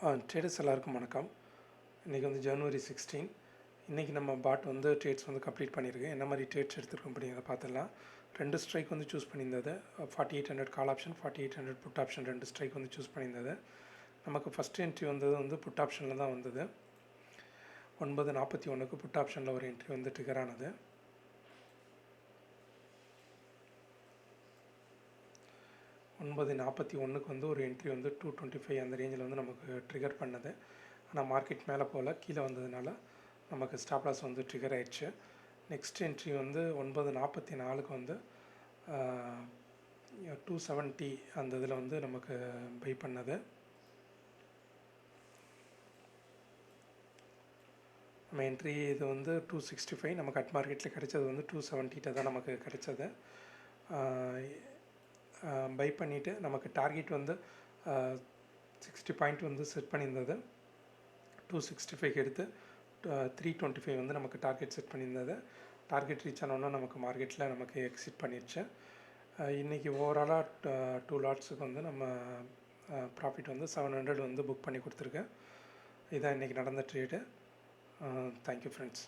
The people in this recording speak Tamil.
ட்ரேடர்ஸ் எல்லாருக்கும் வணக்கம். இன்றைக்கி வந்து ஜனவரி 16. இன்றைக்கி நம்ம பாட் வந்து ட்ரேட்ஸ் வந்து கம்ப்ளீட் பண்ணியிருக்கு. என்ன மாதிரி ட்ரேட்ஸ் எடுத்துருக்கோம் அப்படிங்கிறத பார்த்துடலாம். 2 ஸ்ட்ரைக் வந்து சூஸ் பண்ணியிருந்தது. 4800 call option, 4800 put option 2 strike வந்து சூஸ் பண்ணியிருந்தது. நமக்கு ஃபஸ்ட் என்ட்ரி வந்தது வந்து புட் ஆப்ஷனில் தான் வந்தது. 9:41க்கு புட் ஆப்ஷனில் ஒரு என்ட்ரி வந்து ட்ரிகர் ஆனது. ஒன்பது 41க்கு வந்து ஒரு என்ட்ரி வந்து 225 அந்த ரேஞ்சில் வந்து நமக்கு ட்ரிகர் பண்ணது. ஆனால் மார்க்கெட் மேலே போகல, கீழே வந்ததுனால நமக்கு ஸ்டாப் லாஸ் வந்து ட்ரிகர் ஆயிடுச்சு. நெக்ஸ்ட் என்ட்ரி வந்து 9:44க்கு வந்து 270 அந்த இதில் வந்து நமக்கு பை பண்ணது. நம்ம என்ட்ரி இது வந்து 265, நமக்கு அட் மார்க்கெட்டில் கிடைச்சது வந்து 270 தான் நமக்கு கிடைச்சது. பை பண்ணிவிட்டு நமக்கு டார்கெட் வந்து 60 பாயிண்ட் வந்து செட் பண்ணியிருந்தது. 265 எடுத்து 325 வந்து நமக்கு டார்கெட் செட் பண்ணியிருந்தது. டார்கெட் ரீச் ஆனோன்னா நமக்கு மார்க்கெட்டில் நமக்கு எக்ஸிட் பண்ணிடுச்சு. இன்றைக்கி ஓவராலாக 2 லாட்ஸுக்கு வந்து நம்ம ப்ராஃபிட் வந்து 700 வந்து புக் பண்ணி கொடுத்துருக்கேன். இதான் இன்றைக்கி நடந்த ட்ரேடு. Thank you friends.